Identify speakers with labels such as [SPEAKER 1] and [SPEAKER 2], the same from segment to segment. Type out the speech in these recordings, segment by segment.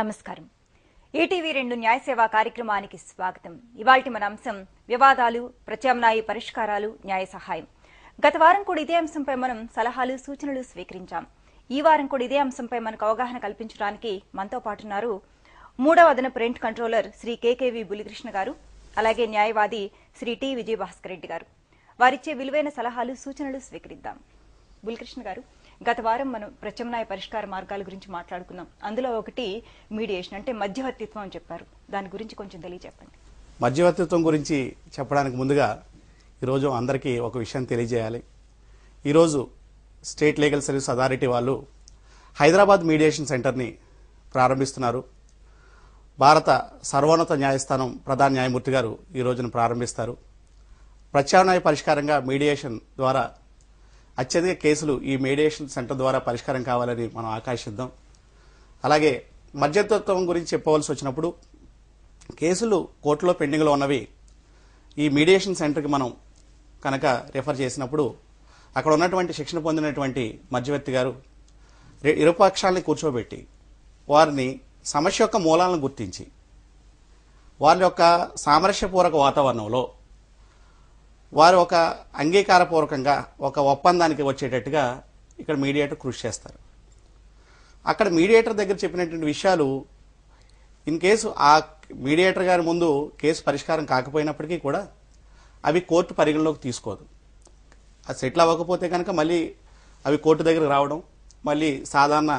[SPEAKER 1] నమస్కారం. ఈటీవీ 2 న్యాయ సేవా కార్యక్రమానికి స్వాగతం. ఇవాల్టి మన అంశం వివాదాలు, ప్రత్యామ్నాయ పరిష్కారాలు, న్యాయ సహాయం. గత వారం కూడా ఇదే అంశంపై మనం సలహాలు, సూచనలు స్వీకరించాం. ఈ వారం కూడా ఇదే అంశంపై మనకు అవగాహన కల్పించడానికి మనతో పాటున్నారు మూడవ అదన ప్రింట్ కంట్రోలర్ శ్రీ కేకేవి బులికృష్ణ గారు, అలాగే న్యాయవాది శ్రీ టి విజయభాస్కర్ రెడ్డి గారు. వారిచ్చే విలువైన సలహాలు, సూచనలు స్వీకరిద్దాం. బులికృష్ణ గారు, గత వారం మనం ప్రత్యామ్నాయ పరిష్కార మార్గాల గురించి మాట్లాడుకున్నాం. అందులో ఒకటి మీడియేషన్, అంటే మధ్యవర్తిత్వం అని చెప్పారు. దాని గురించి కొంచెం తెలియజెప్పండి.
[SPEAKER 2] మధ్యవర్తిత్వం గురించి చెప్పడానికి ముందుగా ఈరోజు అందరికీ ఒక విషయం తెలియజేయాలి. ఈరోజు స్టేట్ లీగల్ సర్వీస్ అథారిటీ వాళ్ళు హైదరాబాద్ మీడియేషన్ సెంటర్ని ప్రారంభిస్తున్నారు. భారత సర్వోన్నత న్యాయస్థానం ప్రధాన న్యాయమూర్తి గారు ఈ రోజున ప్రారంభిస్తారు. ప్రత్యామ్నాయ పరిష్కారంగా మీడియేషన్ ద్వారా అత్యధిక కేసులు ఈ మీడియేషన్ సెంటర్ ద్వారా పరిష్కారం కావాలని మనం ఆకాంక్షిద్దాం. అలాగే మధ్యవర్తిత్వం గురించి చెప్పవలసి వచ్చినప్పుడు కేసులు కోర్టులో పెండింగ్లో ఉన్నవి ఈ మీడియేషన్ సెంటర్కి మనం కనుక రెఫర్ చేసినప్పుడు అక్కడ ఉన్నటువంటి శిక్షణ పొందినటువంటి మధ్యవర్తి గారు ఇరుపక్షాలని కూర్చోబెట్టి వారిని సమస్య యొక్క మూలాలను గుర్తించి వారి యొక్క సామరస్యపూర్వక వాతావరణంలో వారు ఒక అంగీకారపూర్వకంగా ఒక ఒప్పందానికి వచ్చేటట్టుగా ఇక్కడ మీడియేటర్ కృషి చేస్తారు. అక్కడ మీడియేటర్ దగ్గర చెప్పినటువంటి విషయాలు ఇన్ కేసు ఆ మీడియేటర్ గారి ముందు కేసు పరిష్కారం కాకపోయినప్పటికీ కూడా అవి కోర్టు పరిగణలోకి తీసుకోదు. అది సెటిల్ అవ్వకపోతే కనుక మళ్ళీ అవి కోర్టు దగ్గరకు రావడం, మళ్ళీ సాధారణ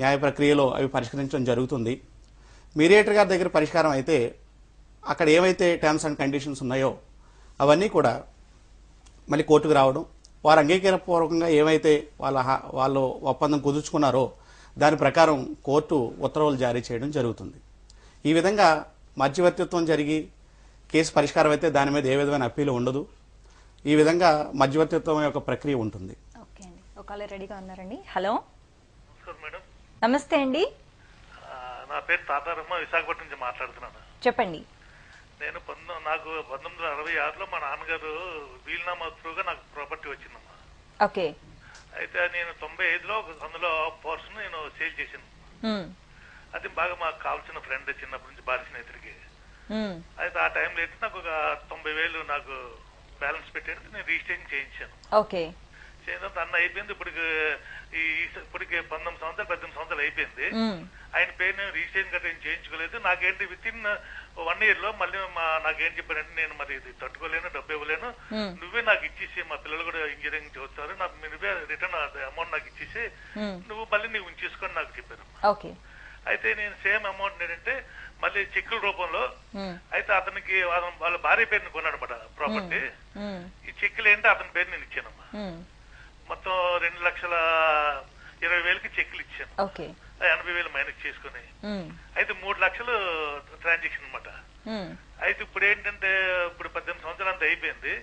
[SPEAKER 2] న్యాయ ప్రక్రియలో అవి పరిష్కరించడం జరుగుతుంది. మీడియేటర్ గారి దగ్గర పరిష్కారం అయితే అక్కడ ఏవైతే టర్మ్స్ అండ్ కండిషన్స్ ఉన్నాయో అవన్నీ కూడా మళ్ళీ కోర్టుకు రావడం, వారు అంగీకారపూర్వకంగా ఏమైతే వాళ్ళు ఒప్పందం కుదుర్చుకున్నారో దాని ప్రకారం కోర్టు ఉత్తర్వులు జారీ చేయడం జరుగుతుంది. ఈ విధంగా మధ్యవర్తిత్వం జరిగి కేసు పరిష్కారం అయితే దాని మీద ఏ విధమైన అప్పీలు ఉండదు. ఈ విధంగా మధ్యవర్తిత్వం యొక్క ప్రక్రియ ఉంటుంది.
[SPEAKER 1] ఓకే అండి, ఒకళ్ళు రెడీగా ఉన్నారండి. Hello,
[SPEAKER 3] madam.
[SPEAKER 1] నమస్తే అండి.
[SPEAKER 3] నా పేరు తాతారమ్మ, విశాఖపట్నం నుంచి మాట్లాడుతున్నాను.
[SPEAKER 1] చెప్పండి.
[SPEAKER 3] నేను నాకు 1966లో మా నాన్నగారు వీలునామా త్రూగా నాకు ప్రాపర్టీ వచ్చిందమ్మా.
[SPEAKER 1] ఓకే.
[SPEAKER 3] అయితే నేను 95లో అందులో పోర్షన్ నేను సేల్ చేశాను. అది బాగా మాకు కావాల్సిన ఫ్రెండ్, చిన్నప్పటి నుంచి భార్య స్నేహితుడికి. అయితే ఆ టైంలో అయితే నాకు ఒక 90,000 నాకు బ్యాలెన్స్ పెట్టేది నేను రిజిస్ట్రేషన్ చేయించాను.
[SPEAKER 1] ఓకే.
[SPEAKER 3] చేసిన అన్న అయిపోయింది. ఇప్పటికి 18 సంవత్సరాలు అయిపోయింది. ఆయన పేరు నేను రిజిస్ట్రేషన్ గట్రా ఏం చేయించుకోలేదు. నాకేంటి విత్ ఇన్ 1 year లో మళ్ళీ నాకేం చెప్పారంటే, నేను మరి ఇది తట్టుకోలేను, డబ్బు ఇవ్వలేను, నువ్వే నాకు ఇచ్చేసి, మా పిల్లలు కూడా ఇంజనీరింగ్ చదువుతారు, నాకు నువ్వే రిటర్న్ అమౌంట్ నాకు ఇచ్చేసి నువ్వు మళ్ళీ నువ్వు ఉంచేసుకొని నాకు చెప్పారు.
[SPEAKER 1] ఓకే.
[SPEAKER 3] అయితే నేను సేమ్ అమౌంట్ ఏంటంటే మళ్ళీ చెక్కుల రూపంలో, అయితే అతనికి వాళ్ళ భార్య పేరుని కొన్నాడు అనమాట ప్రాపర్టీ. ఈ చెక్కులు ఏంటంటే అతని పేరు నేను ఇచ్చానమ్మా. మొత్తం 2,20,000కి చెక్కులు ఇచ్చాను. 80,000 మైనస్ చేసుకుని, అయితే 3 లక్షలు ట్రాన్సాక్షన్ అనమాట. అయితే ఇప్పుడు ఏంటంటే ఇప్పుడు 18 సంవత్సరాలు అంతా అయిపోయింది.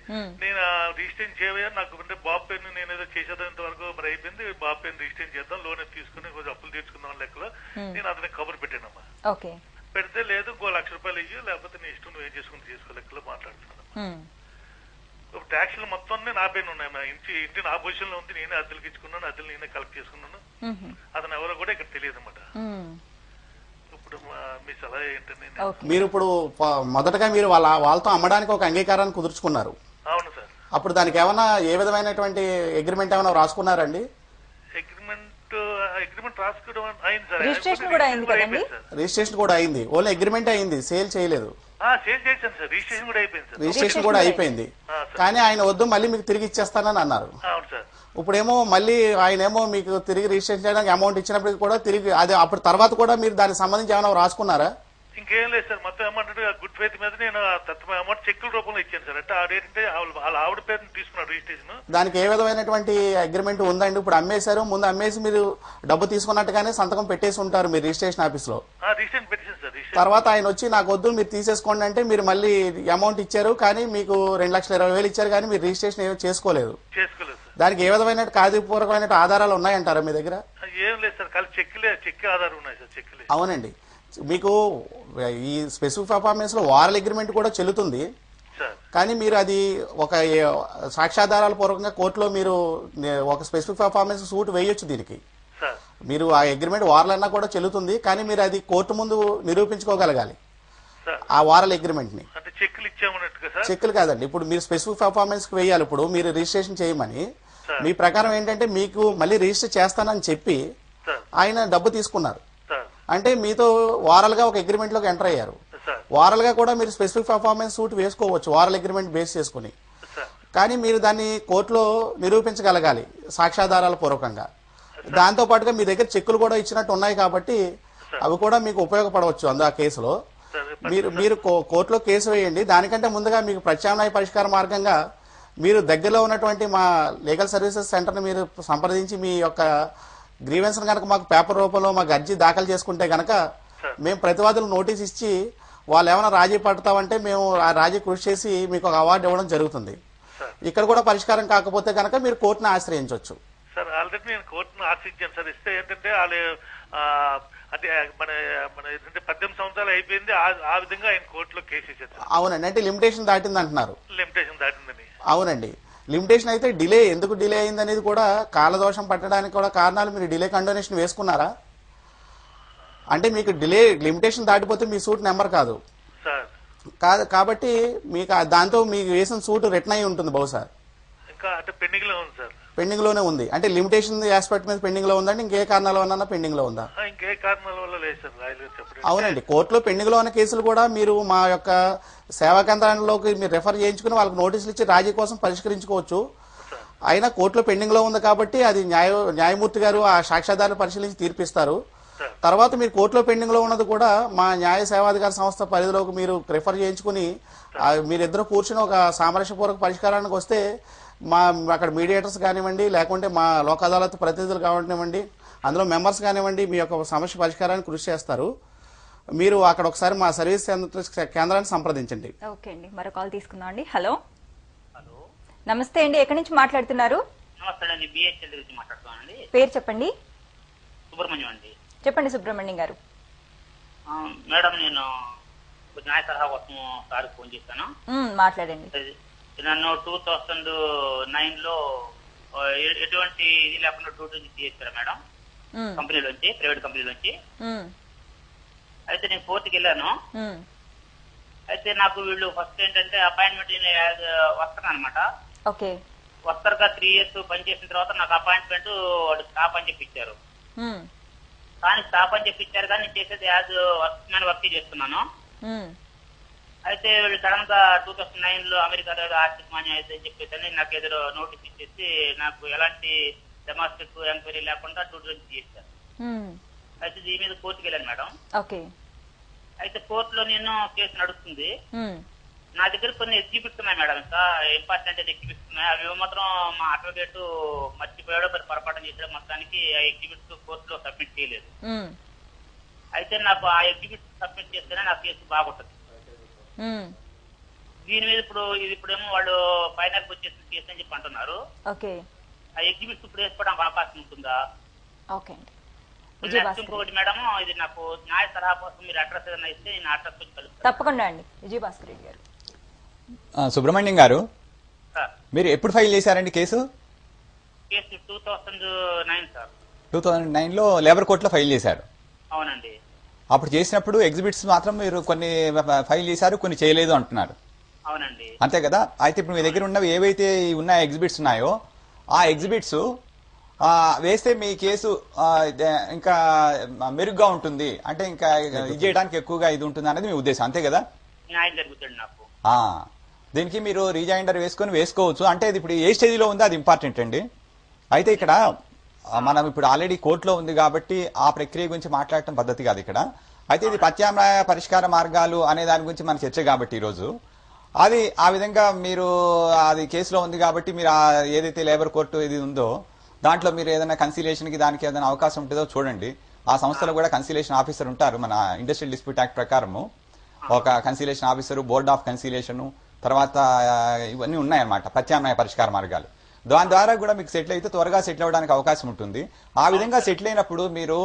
[SPEAKER 3] నేను రిజిస్ట్రేషన్ చేయవా, నాకు అంటే బాబు పేరుని నేను ఏదో చేసేంత వరకు మరి అయిపోయింది. బాబు పేరుని రిజిస్ట్రేషన్ చేద్దాం, లోన్ తీసుకుని కొంచెం అప్పులు తీర్చుకుందాం లెక్కలో నేను అతనికి కబురు పెట్టానమ్మా. పెడితే లేదు, 1 లక్ష రూపాయలు ఇయ్యి, లేకపోతే నీ ఇష్టం నువ్వు ఏం చేసుకుని చేసుకో లెక్కలో మాట్లాడుతున్నాను. ట్యాక్స్లు మొత్తం నా పేరు ఉన్నాయి. ఇంటి నా పొజిషన్ లో ఉంది, నేనే అద్దెలకు ఇచ్చుకున్నాను, అద్దెలు నేనే కలెక్ట్ చేసుకున్నాను. అతను ఎవరో కూడా ఇక్కడ తెలియదు అనమాట. ఇప్పుడు మీ సలహా ఏంటంటే,
[SPEAKER 2] మీరు ఇప్పుడు మొదటగా మీరు వాళ్ళతో అమ్మడానికి ఒక అంగీకారాన్ని కుదుర్చుకున్నారు.
[SPEAKER 3] అవును సార్.
[SPEAKER 2] అప్పుడు దానికి ఏమైనా ఏ విధమైనటువంటి అగ్రిమెంట్ ఏమైనా రాసుకున్నారండి?
[SPEAKER 3] అగ్రిమెంట్ రాసుకోవడం అయింది సార్.
[SPEAKER 1] రిజిస్ట్రేషన్ కూడా అయింది కదండి?
[SPEAKER 2] రిజిస్ట్రేషన్ కూడా అయింది, ఓన్లీ అగ్రిమెంట్ అయింది, సేల్ చేయలేదు.
[SPEAKER 3] సేల్ చేశాను సార్, రిజిస్ట్రేషన్ కూడా అయిపోయింది సార్.
[SPEAKER 2] రిజిస్ట్రేషన్ కూడా అయిపోయింది, కానీ ఆయన వద్దు మళ్ళీ మీకు తిరిగి ఇచ్చేస్తానని అన్నారు.
[SPEAKER 3] అవును సార్.
[SPEAKER 2] ఇప్పుడేమో మళ్ళీ ఆయన ఏమో మీకు తిరిగి రిజిస్ట్రేషన్ చేయడానికి అమౌంట్ ఇచ్చినప్పటికీ కూడా తిరిగి అది అప్పుడు తర్వాత కూడా మీరు దానికి సంబంధించి ఏమైనా రాసుకున్నారా?
[SPEAKER 3] ఇంకేం లేదు సార్. మొత్తం అమౌంట్ గుడ్ ఫెయిత్ మీద నేను తత్వ అమౌంట్ చెక్కుల రూపంలో ఇచ్చాను సార్. అంటే ఆడేంటే వాళ్ళ ఆవిడ పేరుని తీసుకున్నాడు రిజిస్ట్రేషన్.
[SPEAKER 2] దానికి ఏ విధమైనటువంటి అగ్రిమెంట్ ఉందండి? ఇప్పుడు అమ్మేశారు, ముందు అమ్మేసి మీరు డబ్బు తీసుకున్నట్టుగానే సంతకం పెట్టేసి ఉంటారు మీరు రిజిస్ట్రేషన్ ఆఫీస్ లో.
[SPEAKER 3] రిజిస్ట్రేషన్ పెట్టేసాను సార్.
[SPEAKER 2] తర్వాత ఆయన వచ్చి నాకు వద్దు మీరు తీసేసుకోండి అంటే మీరు మళ్ళీ అమౌంట్ ఇచ్చారు, కానీ మీకు 2,20,000 ఇచ్చారు, కానీ మీరు రిజిస్ట్రేషన్ ఏమీ చేసుకోలేదు. దానికి ఏ విధమైన కాగితపూర్వకమైన ఆధారాలు ఉన్నాయంటారా మీ దగ్గర?
[SPEAKER 3] ఏం లేదు సార్, ఖాళీ చెక్ ఆధారం ఉన్నాయి సార్. చెక్లే.
[SPEAKER 2] అవునండి, మీకు ఈ స్పెసిఫిక్ పర్ఫార్మెన్స్ లో వారల్ అగ్రిమెంట్ కూడా చెల్లుతుంది. కానీ మీరు అది ఒక సాక్ష్యాధారాల పూర్వకంగా కోర్టులో మీరు ఒక స్పెసిఫిక్ పర్ఫార్మెన్స్ సూట్ వేయొచ్చు. దీనికి మీరు ఆ అగ్రిమెంట్ వారాలన్నా కూడా చెల్లుతుంది, కానీ మీరు అది కోర్టు ముందు నిరూపించుకోగలగాలి ఆ వారల్ అగ్రిమెంట్ ని.
[SPEAKER 3] అంటే చెక్కులు ఇచ్చామన్నట్టుగా సార్?
[SPEAKER 2] చెక్కులు కాదండి, ఇప్పుడు మీరు స్పెసిఫిక్ పర్ఫార్మెన్స్ కి వేయాలి. ఇప్పుడు మీరు రిజిస్ట్రేషన్ చేయమని మీ ప్రకారం ఏంటంటే మీకు మళ్ళీ రిజిస్టర్ చేస్తానని చెప్పి ఆయన డబ్బు తీసుకున్నారు అంటే మీతో వారల్ గా ఒక అగ్రిమెంట్ లోకి ఎంటర్ అయ్యారు. వారల్ గా కూడా మీరు స్పెసిఫిక్ పర్ఫార్మెన్స్ సూట్ వేసుకోవచ్చు వారల్ అగ్రిమెంట్ బేస్ చేసుకుని, కానీ మీరు దాన్ని కోర్టులో నిరూపించగలగాలి సాక్ష్యాధారాల పూర్వకంగా. దాంతో పాటుగా మీ దగ్గర చెక్కులు కూడా ఇచ్చినట్టు ఉన్నాయి కాబట్టి అవి కూడా మీకు ఉపయోగపడవచ్చు ఆ కేసులో. మీరు కోర్టులో కేసు వేయండి. దానికంటే ముందుగా మీకు ప్రత్యామ్నాయ పరిష్కార మార్గంగా మీరు దగ్గరలో ఉన్నటువంటి మా లీగల్ సర్వీసెస్ సెంటర్ని మీరు సంప్రదించి మీ యొక్క గ్రీవెన్స్ కనుక మాకు పేపర్ రూపంలో మాకు అర్జీ దాఖలు చేసుకుంటే కనుక మేము ప్రతివాదులు నోటీస్ ఇచ్చి వాళ్ళు ఏమైనా రాజీ పడతామంటే మేము ఆ రాజీ కృషి చేసి మీకు ఒక అవార్డు ఇవ్వడం జరుగుతుంది. ఇక్కడ కూడా పరిష్కారం కాకపోతే కనుక మీరు కోర్టును ఆశ్రయించవచ్చు.
[SPEAKER 3] సార్ ఆల్రెడీ నేను కోర్టును ఆశ్రయించాను సార్. ఇస్తే ఏంటంటే వాళ్ళు అంటే మన 18 సంవత్సరాలు అయిపోయింది, ఆ విధంగా ఆయన కోర్టులో కేసు ఇచ్చారు.
[SPEAKER 2] అవునండి, అంటే లిమిటేషన్ దాటింది అంటున్నారు.
[SPEAKER 3] లిమిటేషన్ దాటిందని.
[SPEAKER 2] అవునండి, లిమిటేషన్ అయితే డిలే ఎందుకు డిలే అయింది అనేది కూడా కాలదోషం పట్టడానికి కూడా కారణాలు. మీరు డిలే కండోనేషన్ వేసుకున్నారా? అంటే మీకు డిలే లిమిటేషన్ దాటిపోతే మీ సూట్ నెంబర్ కాదు కాబట్టి మీకు దాంతో మీకు వేసిన సూట్ రిటర్న్ అయి ఉంటుంది బహుశా.
[SPEAKER 3] ఇంకా అంటే పెండింగ్ లో ఉంది సార్.
[SPEAKER 2] పెండింగ్ లోనే ఉంది అంటే లిమిటేషన్ ఆస్పెక్ట్ మీద పెండింగ్ లో ఉందంటే ఇంకే కారణాల వల్ల పెండింగ్ లో ఉందా?
[SPEAKER 3] ఇంకే కారణాల వల్ల లేదు సార్.
[SPEAKER 2] అవునండి, కోర్టులో పెండింగ్ లో ఉన్న కేసులు కూడా మీరు మా యొక్క సేవా కేంద్రాల్లోకి మీరు రెఫర్ చేయించుకుని వాళ్ళకి నోటీసులు ఇచ్చి రాజీ కోసం పరిష్కరించుకోవచ్చు. అయినా కోర్టులో పెండింగ్ లో ఉంది కాబట్టి అది న్యాయమూర్తి గారు ఆ సాక్ష్యాధారాలు పరిశీలించి తీర్పిస్తారు. తర్వాత మీరు కోర్టులో పెండింగ్ లో ఉన్నది కూడా మా న్యాయ సేవాధికార సంస్థ పరిధిలోకి మీరు రెఫర్ చేయించుకుని మీరిద్దరు కూర్చుని ఒక సామరస్యపూర్వక పరిష్కారానికి వస్తే మా అక్కడ మీడియేటర్స్ కానివ్వండి, లేకుంటే మా లోక్ అదాలత్ ప్రతినిధులు కానివ్వండి, అందులో మెంబర్స్ కానివ్వండి, మీ యొక్క సమస్య పరిష్కారానికి కృషి చేస్తారు. మీరు అక్కడ ఒకసారి మా సర్వీస్ కేంద్రాన్ని సంప్రదించండి.
[SPEAKER 1] ఓకే అండి, మరో కాల్ తీసుకుందాం అండి. హలో నమస్తే అండి, ఎక్కడి నుంచి మాట్లాడుతున్నారు? పేరు చెప్పండి.
[SPEAKER 4] సుబ్రహ్మణ్యం అండి.
[SPEAKER 1] చెప్పండి సుబ్రహ్మణ్యం గారు.
[SPEAKER 4] మేడం, నేను న్యాయ సలహా కోసం సార్ ఫోన్ చేశాను.
[SPEAKER 1] మాట్లాడండి.
[SPEAKER 4] నన్ను 2009 లో ఎటువంటి ఇది లేకుండా డ్యూటీ చేస్తారా మేడం కంపెనీలోంచి, ప్రైవేట్ కంపెనీలోంచి. అయితే నేను కోర్టుకి వెళ్ళాను. అయితే నాకు వీళ్ళు ఫస్ట్ ఏంటంటే అపాయింట్మెంట్ వస్తాను అనమాట.
[SPEAKER 1] ఓకే,
[SPEAKER 4] వస్తారుగా 3 years పనిచేసిన తర్వాత నాకు అపాయింట్మెంట్ వాడు స్టాప్ అని చెప్పి ఇచ్చారు. కానీ స్టాప్ అని చెప్పి ఇచ్చారు, కానీ నేను చేసేది యాజ్ వర్క్ మ్యాన్ వర్క్ చేస్తున్నాను. అయితే వీళ్ళు సడన్ గా 2009 లో అమెరికాలో ఆర్థిక మాన్యం అయితే అని చెప్పేసి నాకు ఎదురు నోటీస్ ఇచ్చేసి నాకు ఎలాంటి డొమెస్టిక్ ఎంక్వైరీ లేకుండా డ్యూటీ చేశారు. అయితే దీని మీద కోర్టుకి వెళ్ళాను మేడం. అయితే కోర్టులో నేను కేసు నడుస్తుంది. నా దగ్గర కొన్ని ఎగ్జిబిట్స్ ఉన్నాయి మేడం, ఇంకా ఇంపార్టెంట్ ఎగ్జిబిట్స్ ఉన్నాయి. అవి మాత్రం మా అడ్వకేట్ మర్చిపోయాడో పొరపాటు చేసాడు, మొత్తానికి ఆ ఎగ్జిబిట్స్ కోర్టులో సబ్మిట్ చేయలేదు. అయితే నాకు ఆ ఎగ్జిబిట్స్ సబ్మిట్ చేస్తేనే నా కేసు బాగుంటుంది. దీని మీద ఇప్పుడేమో వాళ్ళు ఫైనల్ వచ్చేసిన కేసు అని చెప్పి అంటున్నారు. ఆ ఎగ్జిబిట్స్ ఇప్పుడు వేసుకోవడానికి అవకాశం ఉంటుందా? ఇంకోటి మేడం, ఇది నాకు న్యాయ సలహా కోసం మీరు అడ్రస్ ఏదైనా ఇస్తే నేను అడ్రస్ వచ్చి కలుస్తాను.
[SPEAKER 1] తప్పకుండా అండి. విజయభాస్కర్ రెడ్డి గారు.
[SPEAKER 5] సుబ్రహ్మణ్యం గారు, మీరు ఎప్పుడు ఫైల్ చేశారండి కేసు?
[SPEAKER 4] Case 2009 sir.
[SPEAKER 5] 2009 లో లేబర్ కోర్టులో ఫైల్ చేశారు.
[SPEAKER 4] అవునండి.
[SPEAKER 5] అప్పుడు చేసినప్పుడు ఎగ్జిబిట్స్ మాత్రం మీరు కొన్ని ఫైల్ చేశారు, కొన్ని చేయలేదు అంటున్నారు.
[SPEAKER 4] అవునండి.
[SPEAKER 5] అంతే కదా? అయితే ఇప్పుడు మీ దగ్గర ఉన్నవి ఏవైతే ఉన్న ఎగ్జిబిట్స్ ఉన్నాయో ఆ ఎగ్జిబిట్స్ వేస్తే మీ కేసు ఇంకా మెరుగ్గా ఉంటుంది, అంటే ఇంకా ఇది చేయడానికి ఎక్కువగా ఇది ఉంటుంది అనేది మీ ఉద్దేశం, అంతే కదా?
[SPEAKER 4] న్యాయం జరుగుతుంది నాకు.
[SPEAKER 5] దీనికి మీరు రీజైండర్ వేసుకోవచ్చు. అంటే ఇది ఇప్పుడు ఏ స్టేజ్లో ఉందో అది ఇంపార్టెంట్ అండి. అయితే ఇక్కడ మనం ఇప్పుడు ఆల్రెడీ కోర్టులో ఉంది కాబట్టి ఆ ప్రక్రియ గురించి మాట్లాడటం పద్ధతి కాదు ఇక్కడ. అయితే ఇది ప్రత్యామ్నాయ పరిష్కార మార్గాలు అనే దాని గురించి మన చర్చ కాబట్టి ఈరోజు అది ఆ విధంగా మీరు అది కేసులో ఉంది కాబట్టి మీరు ఏదైతే లేబర్ కోర్టు ఇది ఉందో దాంట్లో మీరు ఏదైనా కన్సిలేషన్ కి దానికి ఏదైనా అవకాశం ఉంటుందో చూడండి. ఆ సంస్థలో కూడా కన్సిలేషన్ ఆఫీసర్ ఉంటారు. మన ఇండస్ట్రియల్ డిస్ప్యూట్ యాక్ట్ ప్రకారము ఒక cancellation officer, board of cancellation, తర్వాత ఇవన్నీ ఉన్నాయన్నమాట ప్రత్యామ్నాయ పరిష్కార మార్గాలు. దాని ద్వారా కూడా మీకు సెటిల్ అయితే త్వరగా సెటిల్ అవ్వడానికి అవకాశం ఉంటుంది. ఆ విధంగా సెటిల్ అయినప్పుడు మీరు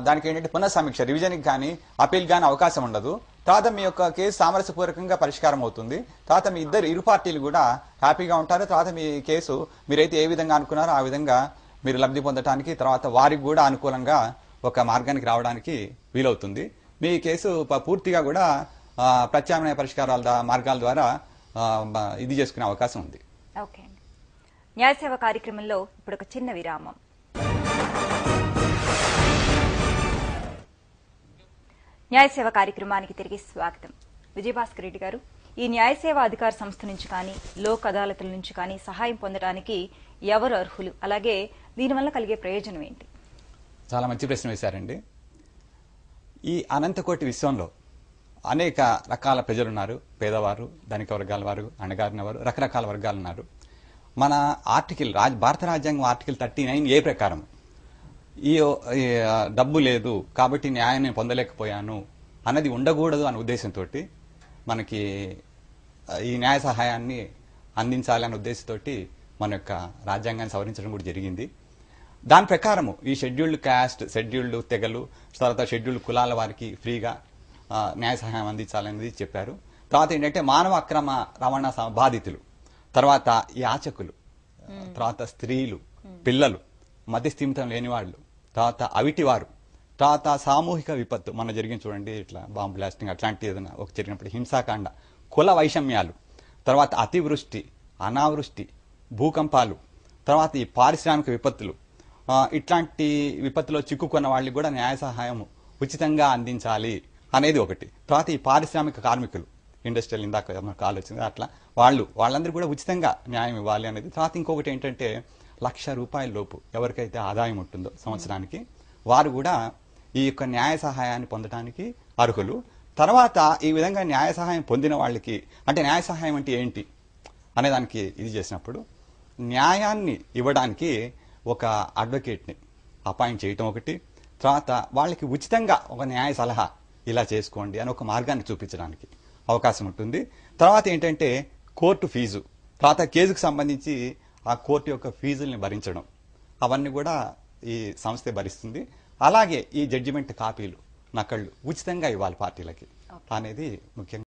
[SPEAKER 5] దానికి ఏంటంటే పునఃసమీక్ష, రివిజన్కి కానీ అపీల్ కానీ అవకాశం ఉండదు. తర్వాత మీ యొక్క కేసు సామరస్యపూర్వకంగా పరిష్కారం అవుతుంది. తర్వాత మీ ఇరు పార్టీలు కూడా హ్యాపీగా ఉంటారు. తర్వాత మీ కేసు మీరైతే ఏ విధంగా అనుకున్నారో ఆ విధంగా మీరు లబ్ధి పొందడానికి, తర్వాత వారికి కూడా అనుకూలంగా ఒక మార్గానికి రావడానికి వీలవుతుంది. మీ కేసు పూర్తిగా కూడా ప్రత్యామ్నాయ పరిష్కారాల మార్గాల ద్వారా ఇది చేసుకునే అవకాశం ఉంది.
[SPEAKER 1] ఓకే అండి. న్యాయ సేవ కార్యక్రమంలో ఇప్పుడు ఒక చిన్న విరామం. న్యాయ సేవ కార్యక్రమానికి తిరిగి స్వాగతం. విజయభాస్కర్ రెడ్డి గారు, ఈ న్యాయ సేవా అధికార సంస్థ నుంచి కానీ లోక్ అదాలతుల నుంచి కానీ సహాయం పొందడానికి ఎవరు అర్హులు, అలాగే దీనివల్ల కలిగే ప్రయోజనం ఏంటి?
[SPEAKER 5] చాలా మంచి ప్రశ్న వేశారండి. ఈ అనంతకోటి విశ్వంలో అనేక రకాల ప్రజలున్నారు. పేదవారు, ధనిక వర్గాల వారు, అణగారిన వారు, రకరకాల వర్గాలు ఉన్నారు. మన ఆర్టికల్ భారత రాజ్యాంగం ఆర్టికల్ 39A ప్రకారం ఈ డబ్బు లేదు కాబట్టి న్యాయాన్ని పొందలేకపోయాను అన్నది ఉండకూడదు అనే ఉద్దేశంతో మనకి ఈ న్యాయ సహాయాన్ని అందించాలి అనే ఉద్దేశంతో మన యొక్క రాజ్యాంగాన్ని సవరించడం కూడా జరిగింది. దాని ప్రకారము ఈ షెడ్యూల్డ్ క్యాస్ట్, షెడ్యూల్డ్ తెగలు, తర్వాత షెడ్యూల్డ్ కులాల వారికి ఫ్రీగా న్యాయ సహాయం అందించాలనేది చెప్పారు. తర్వాత ఏంటంటే మానవ అక్రమ రవాణా బాధితులు, తర్వాత యాచకులు, తర్వాత స్త్రీలు, పిల్లలు, మధ్యస్థిమితం లేని వాళ్ళు, తర్వాత అవిటివారు, తర్వాత సామూహిక విపత్తు మన జరిగింది చూడండి, ఇట్లా బాంబు బ్లాస్టింగ్ అట్లాంటి ఏదైనా ఒక జరిగినప్పుడు హింసాకాండ, కుల వైషమ్యాలు, తర్వాత అతివృష్టి, అనావృష్టి, భూకంపాలు, తర్వాత ఈ పారిశ్రామిక విపత్తులు, ఇట్లాంటి విపత్తులో చిక్కుకున్న వాళ్ళకి కూడా న్యాయ సహాయం ఉచితంగా అందించాలి అనేది ఒకటి. తర్వాత ఈ పారిశ్రామిక కార్మికులు, ఇండస్ట్రియల్ ఇందాక మనకు ఆలోచన అట్లా వాళ్ళందరూ కూడా ఉచితంగా న్యాయం ఇవ్వాలి అనేది. తర్వాత ఇంకొకటి ఏంటంటే ₹1,00,000 లోపు ఎవరికైతే ఆదాయం ఉంటుందో సంవత్సరానికి వారు కూడా ఈ యొక్క న్యాయ సహాయాన్ని పొందడానికి అర్హులు. తర్వాత ఈ విధంగా న్యాయ సహాయం పొందిన వాళ్ళకి, అంటే న్యాయ సహాయం అంటే ఏంటి అనే దానికి ఇది చేసినప్పుడు న్యాయాన్ని ఇవ్వడానికి ఒక అడ్వకేట్ని అపాయింట్ చేయటం ఒకటి, తర్వాత వాళ్ళకి ఉచితంగా ఒక న్యాయ సలహా ఇలా చేసుకోండి అని ఒక మార్గాన్ని చూపించడానికి అవకాశం ఉంటుంది. తర్వాత ఏంటంటే కోర్టు ఫీజు, తర్వాత కేసుకు సంబంధించి ఆ కోర్టు యొక్క ఫీజుల్ని భరించడం, అవన్నీ కూడా ఈ సంస్థే భరిస్తుంది. అలాగే ఈ జడ్జిమెంట్ కాపీలు, నకళ్ళు ఉచితంగా ఇవ్వాలి పార్టీలకి అనేది ముఖ్యంగా.